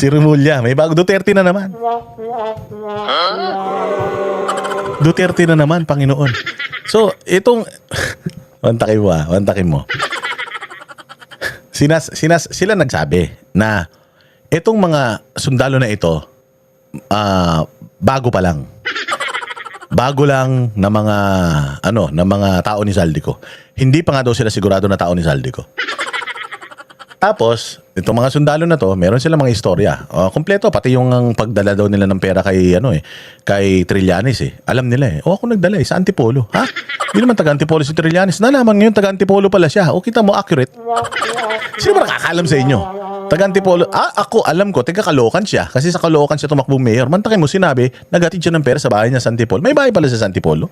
Si Remulla, may bago. Duterte na naman. Duterte na naman, Panginoon. So, itong... Wantakin mo. Sila nagsabi na itong mga sundalo na ito, bago pa lang. Bago lang na mga tao ni Saldico. Hindi pa nga daw sila sigurado na tao ni Saldico. Tapos, itong mga sundalo na to, meron silang mga istorya. Kompleto, pati yung pagdala daw nila ng pera kay Trillanes eh. Alam nila eh. Ako nagdala eh, sa Antipolo. Ha? Hindi naman taga-Antipolo si Trillanes. Nalaman ngayon, taga-Antipolo pala siya. O, kita mo, accurate. Sino ba nakakaalam sa inyo? Taga-Antipolo. Ako, alam ko, taga-Caloocan siya. Kasi sa Caloocan siya tumakbong mayor. Mantakin mo, sinabi, naghatid siya ng pera sa bahay niya sa Antipolo. May bahay pala sa Antipolo.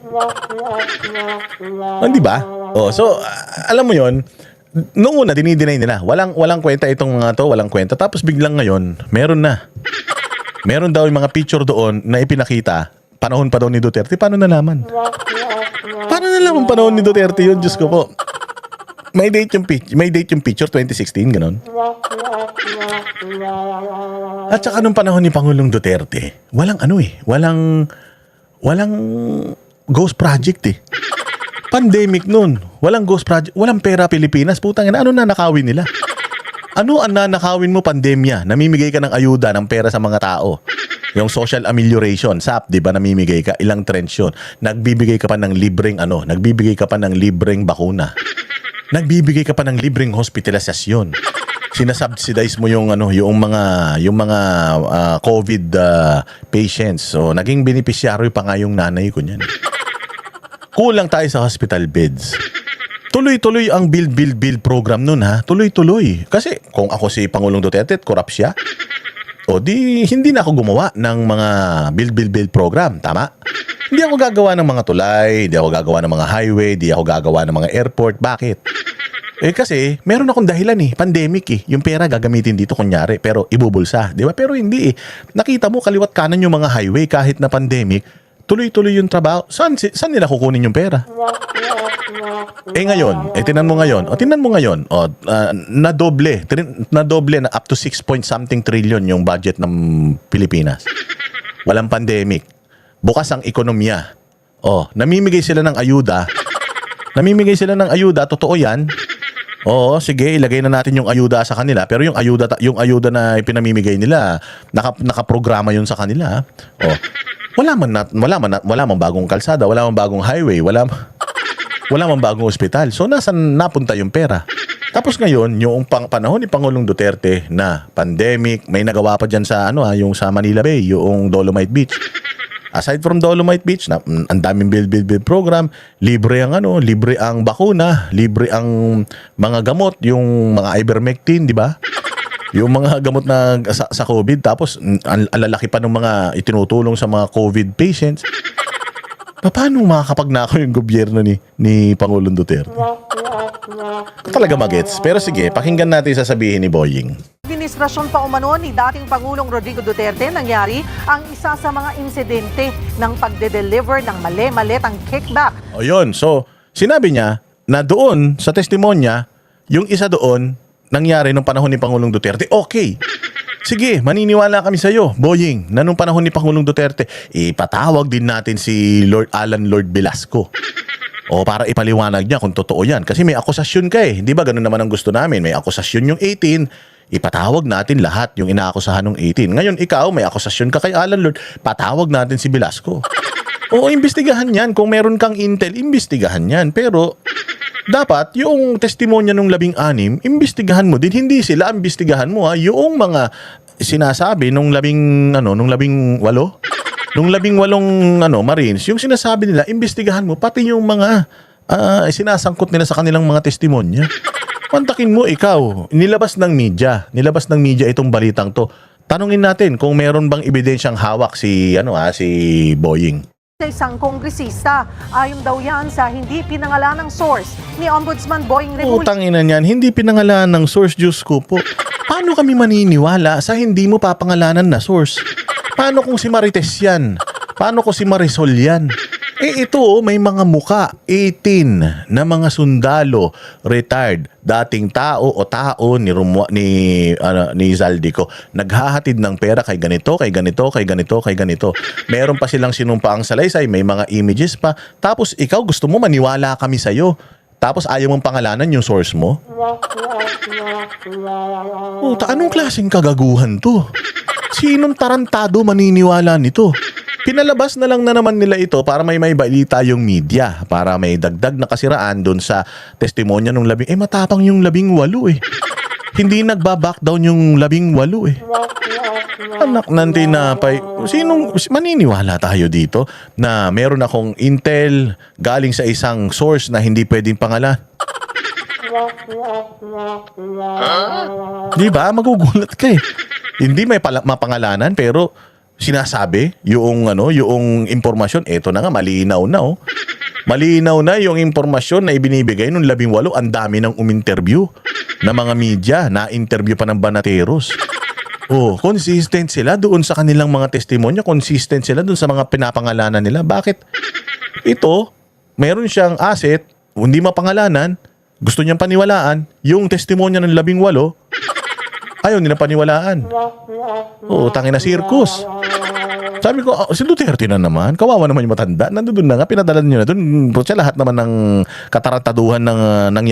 Hindi ba? So, alam mo yon. Noong una, dinidinay nila. Walang kwenta itong mga to, walang kwenta. Tapos biglang ngayon, meron na. Meron daw yung mga picture doon na ipinakita. Panahon pa daw ni Duterte. Paano nalaman? Paano nalaman panahon ni Duterte yun? Diyos ko po. May date yung picture, 2016, ganon. At saka nung panahon ni Pangulong Duterte, walang ghost project eh. Pandemic nun. Walang ghost project. Walang pera Pilipinas. Putang ina, ano na nakawin nila? Ano ang nanakawin mo pandemya? Namimigay ka ng ayuda ng pera sa mga tao. Yung social amelioration, SAP, di ba namimigay ka? Ilang trends yun. Nagbibigay ka pa ng libreng nagbibigay ka pa ng libreng bakuna. Nagbibigay ka pa ng libreng hospitalisasyon. Sinasubsidize mo yung mga COVID patients. So naging beneficiary pa nga yung nanay ko niyan. Kulang tayo sa hospital beds. Tuloy-tuloy ang build program nun ha. Tuloy-tuloy. Kasi kung ako si Pangulong Duterte at corrupt siya, hindi na ako gumawa ng mga build program. Tama? Hindi ako gagawa ng mga tulay, hindi ako gagawa ng mga highway, hindi ako gagawa ng mga airport. Bakit? Kasi meron akong dahilan pandemic Yung pera gagamitin dito kunyari, pero ibubulsa. Di ba? Pero hindi Nakita mo kaliwat kanan yung mga highway kahit na pandemic. Tuloy-tuloy yung trabaho. Saan nila kukunin yung pera? Ngayon, tingnan mo ngayon. Nadoble na up to 6 point something trillion yung budget ng Pilipinas. Walang pandemic. Bukas ang ekonomiya. Namimigay sila ng ayuda. Totoo yan. Sige, ilagay na natin yung ayuda sa kanila. Pero yung ayuda na ipinamimigay nila, nakaprograma yun sa kanila. Wala man bagong kalsada, wala man bagong highway, wala man bagong ospital. So nasan napunta yung pera? Tapos ngayon, yung panahon ni Pangulong Duterte na pandemic, may nagawa pa diyan sa yung sa Manila Bay, yung Dolomite Beach. Aside from Dolomite Beach, ang daming build program, libre ang bakuna, libre ang mga gamot, yung mga ivermectin, di ba? Yung mga gamot na sa COVID, tapos ang lalaki pa ng mga itinutulong sa mga COVID patients. Paano makakapagnakaw yung gobyerno ni Pangulong Duterte? Talaga magets. Pero sige, pakinggan natin sasabihin ni Boying. Administrasyon pa umano ni dating Pangulong Rodrigo Duterte nangyari ang isa sa mga insidente ng pagde-deliver ng mali-malitang kickback. Yun. So, sinabi niya na doon sa testimonya, yung isa doon, nangyari nung panahon ni Pangulong Duterte. Okay. Sige, maniniwala kami sa iyo, Boying, na nung panahon ni Pangulong Duterte, ipatawag din natin si Alan Lord Velasco. Para ipaliwanag niya kung totoo yan. Kasi may akusasyon ka Di ba ganun naman ang gusto namin? May akusasyon yung 18, ipatawag natin lahat yung inaakusahan ng 18. Ngayon, ikaw, may akusasyon ka kay Alan Lord, patawag natin si Velasco. Imbestigahan yan. Kung meron kang intel, imbestigahan yan. Pero dapat yung testimonya ng 16, imbestigahan mo din. Hindi sila imbestigahan mo yung mga sinasabi nung 18 Marines, yung sinasabi nila, imbestigahan mo pati yung mga sinasangkot nila sa kanilang mga testimonya. Pantakin mo ikaw, nilabas ng media itong balitang to. Tanungin natin kung meron bang ebidensyang hawak si Boying. Isang kongresista, ayon daw yan sa hindi pinangalanang source ni Ombudsman Boying Remulla. Utang ina niyan, hindi pinangalan ng source, Diyos ko po. Paano kami maniniwala sa hindi mo papangalanan na source? Paano kung si Marites yan? Paano kung si Marisol yan? Ito, may mga muka, 18 na mga sundalo, retired, dating tao o tao ni Zaldico. Naghahatid ng pera kay ganito, kay ganito, kay ganito, kay ganito. Meron pa silang sinumpaang salaysay, may mga images pa. Tapos ikaw gusto mo maniwala kami sa'yo. Tapos ayaw mong pangalanan yung source mo? Anong klaseng kagaguhan to? Sinong tarantado maniniwala nito? Pinalabas na lang na naman nila ito para may balita yung media, para may dagdag na kasiraan doon sa testimonya ng matapang yung 18 eh. Hindi nagba-back down yung 18 eh. Anak ng tinapay. Sinong maniniwala tayo dito na meron akong intel galing sa isang source na hindi pwedeng pangalan? Di ba? Magugulat ka eh. Hindi may mapangalanan pero sinasabi yung impormasyon, eto na nga, malinaw na oh. Malinaw na yung impormasyon na ibinibigay nung 18, ang dami ng uminterview na mga media, na-interview pa ng Banateros. Consistent sila doon sa kanilang mga testimonya, consistent sila doon sa mga pinapangalanan nila. Bakit? Ito, meron siyang asset, hindi mapangalanan, gusto niyang paniwalaan, yung testimonya ng 18, ayaw nila paniwalaan. Tangina circus. Sabi ko, si Duterte na naman. Kawawa naman yung matanda. Nandun na nga, pinadala nyo na dun. Siya lahat naman ng katarantaduhan ng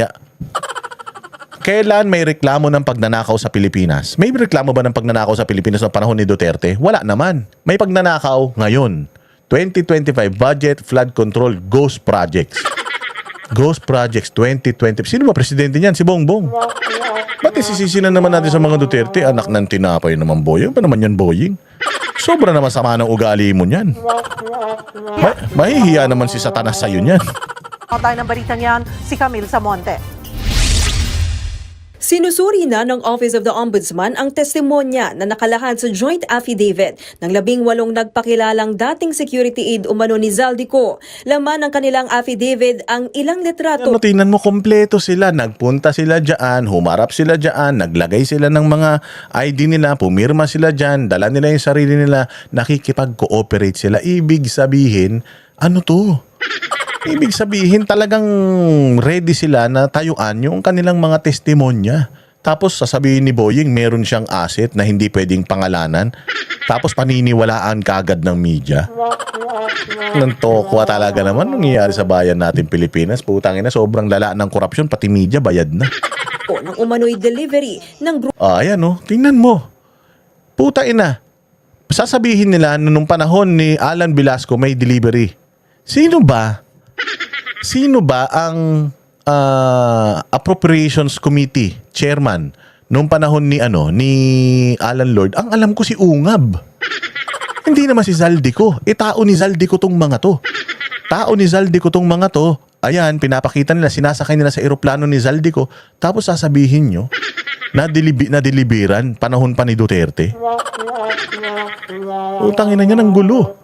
Kailan may reklamo ng pagnanakaw sa Pilipinas? May reklamo ba ng pagnanakaw sa Pilipinas sa panahon ni Duterte? Wala naman. May pagnanakaw ngayon. 2025 budget, flood control, ghost projects. Ghost projects 2020. Sino ba presidente niyan? Si Bongbong. Ba't isisisi na naman natin sa mga Duterte? Anak ng tinapay naman, Boying. Pa naman yan, Boying? Sobra naman sama ng ugali mo niyan. Mahihiya naman si Satanas sa'yo niyan. Tayo ng balitang yan, si Camille Samonte. Sinusuri na ng Office of the Ombudsman ang testimonya na nakalahad sa joint affidavit ng 18 nagpakilalang dating security aide umano ni Zaldico. Laman ng kanilang affidavit ang ilang litrato. Tingnan mo, kompleto sila. Nagpunta sila dyan, humarap sila dyan, naglagay sila ng mga ID nila, pumirma sila dyan, dala nila yung sarili nila, nakikipag-cooperate sila. Ibig sabihin, ano to? Ibig sabihin talagang ready sila na tayuan yung kanilang mga testimonya. Tapos sasabihin ni Boying meron siyang asset na hindi pwedeng pangalanan. Tapos paniniwalaan kagad ng media. Nang tokwa talaga naman nangyayari sa bayan natin Pilipinas. Putangin na, sobrang lala ng korupsyon, pati media bayad na. Ng umano'y delivery ng grupo. Ayan tingnan mo. Putain na. Sasabihin nila nung panahon ni Alan Velasco may delivery. Sino ba ang Appropriations Committee chairman nung panahon ni Alan Lord? Ang alam ko si Ungab. Hindi naman si Zaldico. Tao ni Zaldico tong mga to. Ayan, pinapakita nila, sinasakay nila sa eroplano ni Zaldico. Tapos sasabihin nyo na deliveran panahon pa ni Duterte. Utangin na niya ng gulo.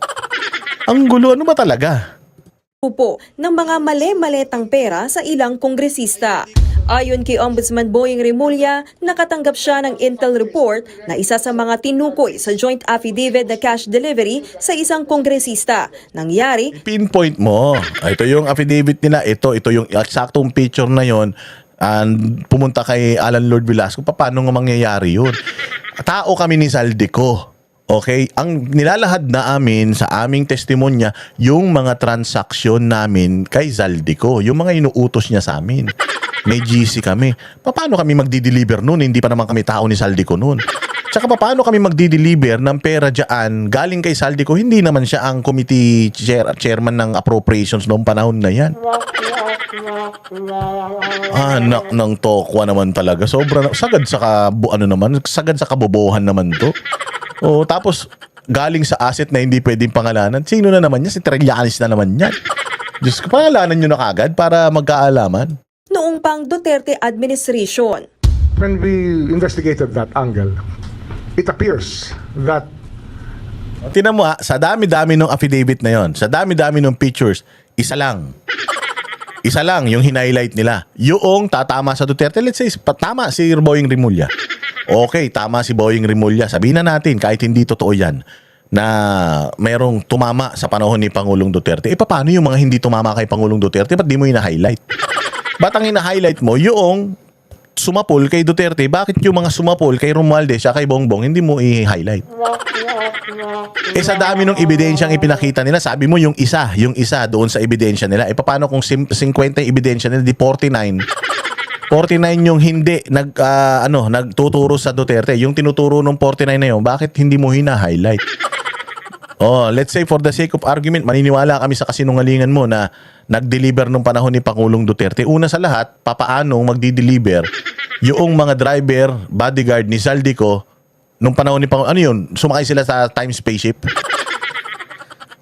Ang gulo, ano ba talaga? Ng mga mali-maletang pera sa ilang kongresista. Ayon kay Ombudsman Boying Remulla, nakatanggap siya ng intel report na isa sa mga tinukoy sa joint affidavit na cash delivery sa isang kongresista. Nangyari, pinpoint mo. Ito yung affidavit nila. Ito yung eksaktong picture na yon. And pumunta kay Alan Lord Velasco. Paano nga mangyayari yun? Tao kami ni Zaldico. Okay? Ang nilalahad na amin sa aming testimonya, yung mga transaksyon namin kay Zaldico. Yung mga inuutos niya sa amin. May GC kami. Paano kami magdi-deliver nun? Hindi pa naman kami tao ni Zaldico nun. Tsaka paano kami magdi-deliver ng pera dyan galing kay Zaldico? Hindi naman siya ang committee chairman ng appropriations noong panahon na yan. Anak ng tokwa naman talaga. Sobra sagad sa kabobohan naman to. Tapos galing sa asset na hindi pwedeng pangalanan. Sino na naman yan? Si Trillanes na naman yan. Diyos ko, pangalanan nyo na kagad para magkaalaman. noong pang Duterte administration. When we investigated that angle, it appears that Tinan mo sa dami-dami ng affidavit na yon, sa dami-dami ng pictures, isa lang yung hinighlight nila. Yung tatama sa Duterte, let's say, tama si Boying Remulla. Okay, tama si Boying Remulla. Sabihin na natin, kahit hindi totoo yan. na merong tumama sa panahon ni Pangulong Duterte, paano yung mga hindi tumama kay Pangulong Duterte? Ba't di mo ina-highlight? Ba't ang ina-highlight mo yung sumapol kay Duterte? Bakit yung mga sumapol kay Romualdez siya kay Bongbong hindi mo i-highlight? Sa dami ng ebidensyang ipinakita nila, sabi mo yung isa doon sa ebidensya nila, paano kung 50 yung ebidensya nila, di 49 yung hindi nagtuturo sa Duterte. Yung tinuturo ng 49 na yun, bakit hindi mo hina-highlight? Let's say for the sake of argument, maniniwala kami sa kasinungalingan mo na nag-deliver nung panahon ni Pangulong Duterte. Una sa lahat, papaanong magdi-deliver yung mga driver, bodyguard ni Zaldico nung panahon ni Pangulong, ano yun? Sumakay sila sa time spaceship?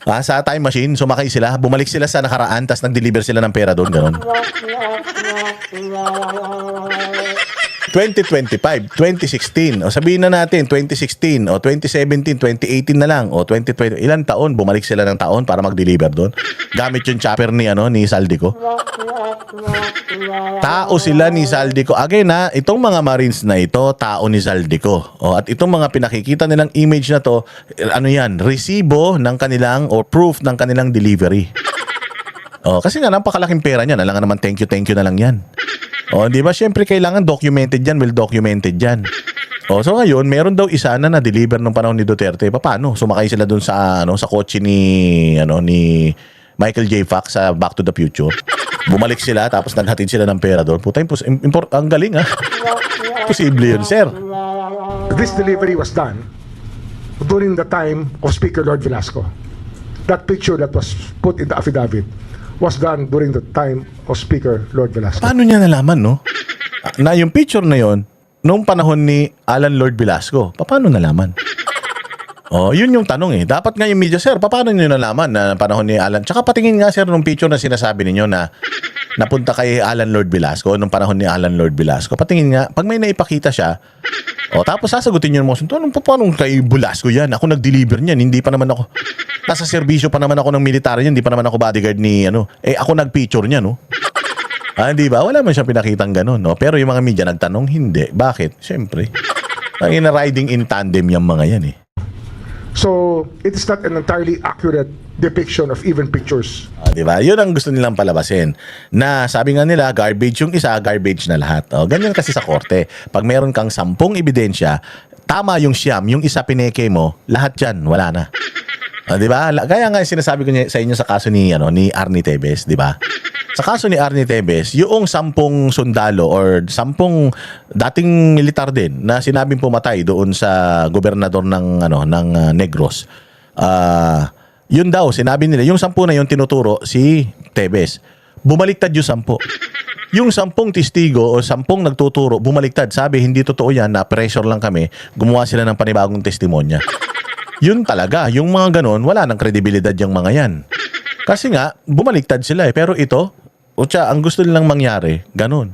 Sa time machine, sumakay sila, bumalik sila sa nakaraan, tapos nag-deliver sila ng pera doon, gano'n. 2025, 2016, sabihin na natin 2016 o 2017, 2018 na lang o 2020, ilang taon bumalik sila ng taon para mag-deliver doon gamit yung chopper ni Zaldico. Tao sila ni Zaldico. Again itong mga Marines na ito, tao ni Zaldico. At itong mga pinakikita nilang image na to, resibo ng kanilang or proof ng kanilang delivery. Kasi nga napakalaking pera niyan, alangan naman thank you na lang yan. Di ba? Siyempre kailangan documented yan, well documented yan. So ngayon, meron daw isa na na-deliver nung panahon ni Duterte. Paano? Sumakay sila dun sa kotse ni Michael J. Fox sa Back to the Future. Bumalik sila tapos naghatid sila ng pera doon. Puta, ang galing Posible yun, sir. This delivery was done during the time of Speaker Lord Velasco. That picture that was put in the affidavit was done during the time of Speaker Lord Velasco. Paano niya nalaman, no? Na yung picture na yon noong panahon ni Alan Lord Velasco, paano nalaman? Yun yung tanong Dapat nga yung media, sir, paano niyo nalaman na panahon ni Alan? Tsaka patingin nga, sir, nung picture na sinasabi ninyo na napunta kay Alan Lord Velasco, nung panahon ni Alan Lord Velasco. Patingin nga, pag may naipakita siya, tapos sasagutin niyo yung mga paano kay Velasco yan? Ako nag-deliver niyan, hindi pa naman ako, nasa serbisyo pa naman ako ng military niyan, hindi pa naman ako bodyguard ni, ako nag-picture niya, no? Di ba? Wala man siyang pinakitang ganun, no? Pero yung mga media nagtanong, hindi. Bakit? Siyempre. Ang riding in tandem yung mga yan, So, it is not an entirely accurate depiction of even pictures. Di ba? Yun ang gusto nilang palabasin. Na sabi nga nila, garbage yung isa, garbage na lahat. Ganyan kasi sa korte. Pag meron kang 10 ebidensya, tama yung siyam, yung isa pineke mo, lahat yan, wala na. Di ba? Kaya nga sinasabi ko sa inyo sa kaso ni Arnie Tevez, di ba? Sa kaso ni Arnie Tevez, yung 10 sundalo or 10 dating militar din na sinabing pumatay doon sa gobernador ng Negros. Yun daw, sinabi nila, yung 10 na yun tinuturo si Tevez. Bumaliktad yung 10. Yung 10 testigo o 10 nagtuturo, bumaliktad. Sabi, hindi totoo yan, na pressure lang kami. Gumawa sila ng panibagong testimonya. Yun talaga, yung mga ganon, wala nang kredibilidad yung mga yan. Kasi nga, bumaliktad sila Pero ito, ang gusto nilang mangyari, ganon.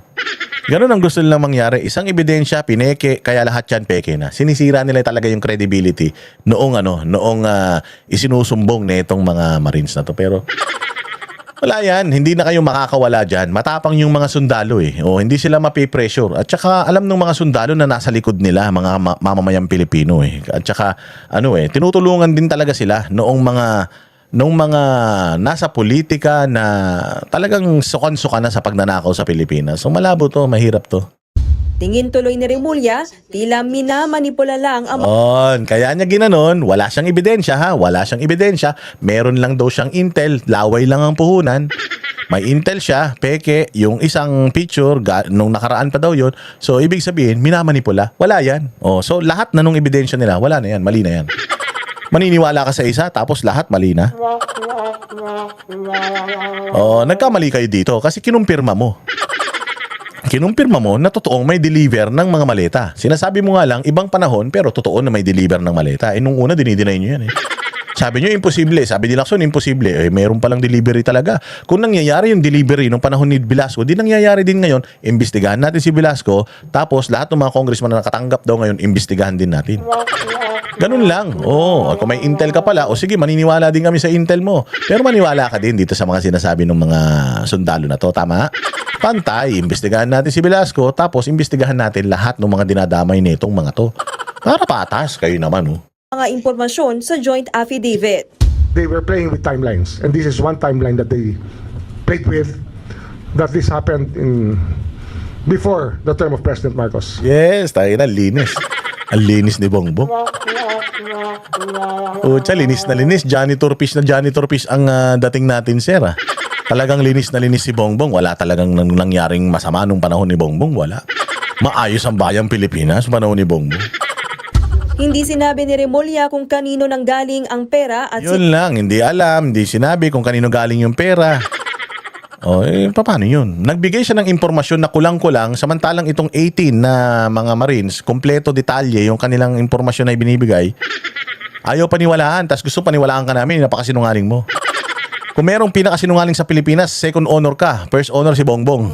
Ganon ang gusto nilang mangyari. Isang ebidensya, pineke, kaya lahat yan peke na. Sinisira nila talaga yung credibility noong isinusumbong na itong mga Marines na to. Pero wala yan, hindi na kayo makakawala dyan. Matapang yung mga sundalo hindi sila mapipressure. At saka alam ng mga sundalo na nasa likod nila, mga mamamayang Pilipino At saka tinutulungan din talaga sila noong mga nasa politika na talagang sukan-sukan na sa pagnanakaw sa Pilipinas. So malabo to, mahirap to. Tingin tuloy ni Remulla, tila minamanipula lang ang Kaya niya ginanon, wala siyang ebidensya wala siyang ebidensya. Meron lang daw siyang intel, laway lang ang puhunan. May intel siya, peke, yung isang picture, nung nakaraan pa daw yun. So ibig sabihin, minamanipula. Wala yan. So lahat na nung ebidensya nila, wala na yan, mali na yan. Maniniwala ka sa isa, tapos lahat mali na. Nagkamali kayo dito kasi kinumpirma mo. Kinumpirma mo na totoong may deliver ng mga maleta. Sinasabi mo nga lang, ibang panahon, pero totoo na may deliver ng maleta. Nung una, dinideny nyo yan Sabi nyo, imposible. Sabi ni Lacson, imposible. Mayroon palang delivery talaga. Kung nangyayari yung delivery nung panahon ni Velasco, di nangyayari din ngayon, imbestigahan natin si Velasco, tapos lahat ng mga congressman na nakatanggap daw ngayon, imbestigahan din natin. Ganun lang. Kung may intel ka pala, sige, maniniwala din kami sa intel mo. Pero maniwala ka din dito sa mga sinasabi ng mga sundalo na to. Tama? Pantay, imbestigahan natin si Velasco, tapos imbestigahan natin lahat ng mga dinadamay nitong mga to. Para patas, kayo naman mga impormasyon sa joint affidavit. They were playing with timelines, and this is one timeline that they played with, that this happened before the term of President Marcos. Yes, tayo na, linis. Ang linis ni Bongbong. Utsa, linis na linis. Janitor fish ang dating natin, sir. Talagang linis na linis si Bongbong. Wala talagang nangyaring masama nung panahon ni Bongbong. Wala. Maayos ang bayang Pilipinas panahon ni Bongbong. Hindi sinabi ni Remulla kung kanino nanggaling ang pera at Yun lang, hindi alam. Hindi sinabi kung kanino galing yung pera. O, paano yun? Nagbigay siya ng impormasyon na kulang-kulang, samantalang itong 18 na mga Marines, kompleto detalye yung kanilang impormasyon na ibinibigay. Ayaw paniwalaan, tas gusto paniwalaan ka namin, napakasinungaling mo. Kung merong pinakasinungaling sa Pilipinas, second honor ka. First honor si Bongbong.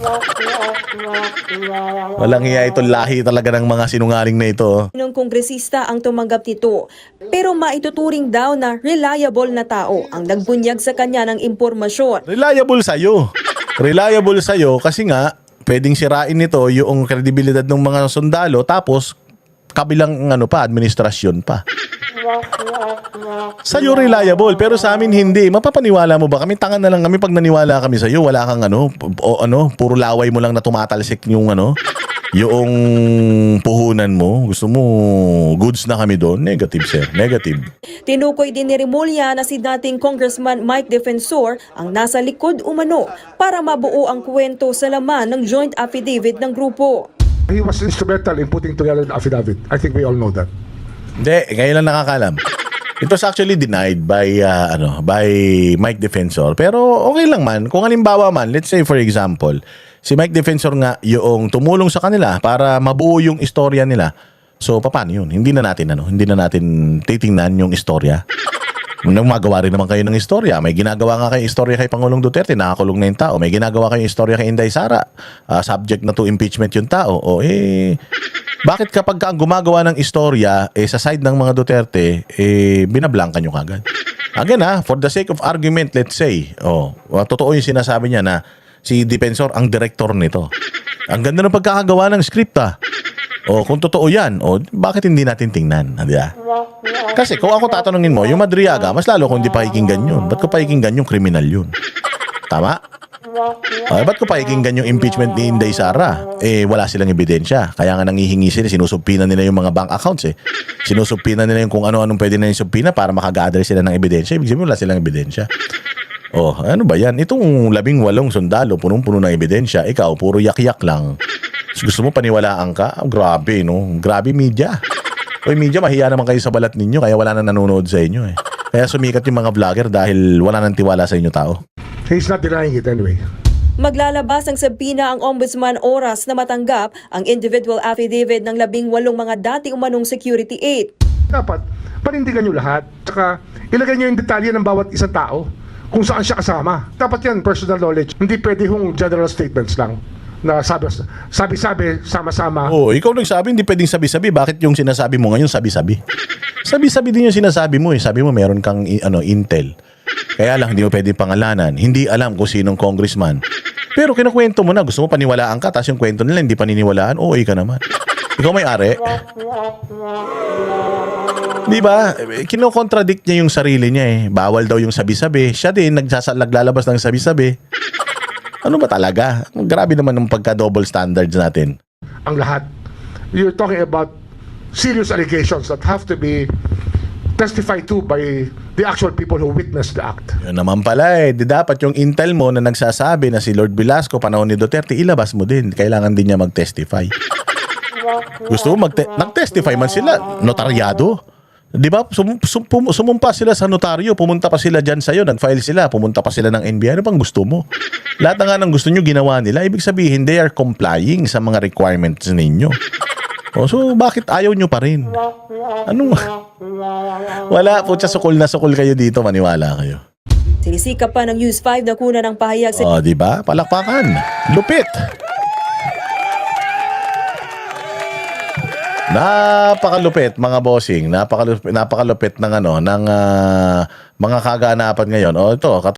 Walang hiya itong lahi talaga ng mga sinungaling na ito. ng kongresista ang tumanggap nito. Pero maituturing daw na reliable na tao ang nagbunyag sa kanya ng impormasyon. Reliable sa'yo. Reliable sa'yo kasi nga, pwedeng sirain nito yung kredibilidad ng mga sundalo tapos kabilang administrasyon pa. Sa'yo reliable, pero sa amin hindi. Mapapaniwala mo ba? Kami tangan na lang kami pag naniwala kami sa'yo. Wala kang puro laway mo lang na tumatalsik yung yung puhunan mo. Gusto mo goods na kami doon? Negative, sir. Negative. Tinukoy din ni Remulla na si dating Congressman Mike Defensor ang nasa likod umano para mabuo ang kwento sa laman ng joint affidavit ng grupo. He was instrumental in putting together the affidavit. I think we all know that. Hindi, ngayon lang nakakalam. It was actually denied by Mike Defensor. Pero okay lang man. Kung halimbawa man, let's say for example, si Mike Defensor nga yung tumulong sa kanila para mabuo yung istorya nila. So paano yun? Hindi na natin titingnan yung istorya. Nung magawa rin naman kayo ng istorya. May ginagawa nga kayo istorya kay Pangulong Duterte, nakakulong na yung tao. May ginagawa kayo istorya kay Inday Sara, subject na to impeachment yung tao. Bakit kapag ang gumagawa ng istorya sa side ng mga Duterte, binablangka nyo kagad? Again for the sake of argument, let's say, totoo yung sinasabi niya na si Defensor ang director nito. Ang ganda ng pagkakagawa ng script kung totoo yan, bakit hindi natin tingnan? Kasi kung ako tatanungin mo, yung Madriaga, mas lalo kung hindi pakikinggan yun. Ba't ko pakikinggan yung kriminal yun? Tama? Ba't ko pakikinggan yung impeachment ni Inday Sara? Wala silang ebidensya. Kaya nga nangihingi sila, sinusubpina nila yung mga bank accounts Sinusubpina nila yung kung ano-anong pwede na yung subpina para makaga-address sila ng ebidensya. Ibig sabihin wala silang ebidensya. Ano ba yan? Itong 18 sundalo, punong-puno ng ebidensya. Ikaw, puro yak-yak lang. Gusto mo paniwalaan ka? Grabe, no? Grabe media. Media, mahiya naman kayo sa balat ninyo kaya wala na nanonood sa inyo Kaya sumikat yung mga vlogger dahil wala nang tiwala sa inyo tao. He's not denying it anyway. Maglalabas ng sabina ang ombudsman oras na matanggap ang individual affidavit ng 18 mga dati umanong security aid. Dapat, panindigan nyo lahat. Tsaka, ilagay nyo yung detalye ng bawat isang tao kung saan siya kasama. Dapat yan, personal knowledge. Hindi pwede yung general statements lang na sabi-sabi, sama-sama. Ikaw nagsabi, hindi pwedeng sabi-sabi. Bakit yung sinasabi mo ngayon sabi-sabi? Sabi-sabi din yung sinasabi mo Sabi mo meron kang intel. Kaya lang hindi mo pwedeng pangalanan. Hindi alam kung sinong congressman. Pero kinukwento mo na, gusto mo paniwalaan ka, tapos yung kwento nila hindi paniniwalaan, ka naman. Ikaw may-ari. Di ba? Kinokontradict niya yung sarili niya Bawal daw yung sabi-sabi. Siya din naglalabas ng sabi-sabi. Ano ba talaga? Grabe naman ng pagka-double standards natin. Ang lahat. You're talking about serious allegations that have to be testified to by the actual people who witnessed the act. Yun naman pala Di dapat yung intel mo na nagsasabi na si Lord Velasco panahon ni Duterte, ilabas mo din. Kailangan din niya mag-testify. Gusto mo nag-testify man sila? Notaryado? Di ba? Sumumpa sila sa notaryo, pumunta pa sila dyan sa'yo, nag-file sila, pumunta pa sila ng NBI. Ano bang gusto mo? Lahat na nga ng gusto nyo ginawa nila. Ibig sabihin, they are complying sa mga requirements ninyo. So, bakit ayaw nyo pa rin? Ano? Wala po, sukol na sukol kayo dito, maniwala kayo. Sinisikap pa ng News 5 na kuna ng pahayag sa di ba? Palakpakan. Lupit. Napakalupit mga bossing, napakalupit ng ng mga kaganapan ngayon. Ito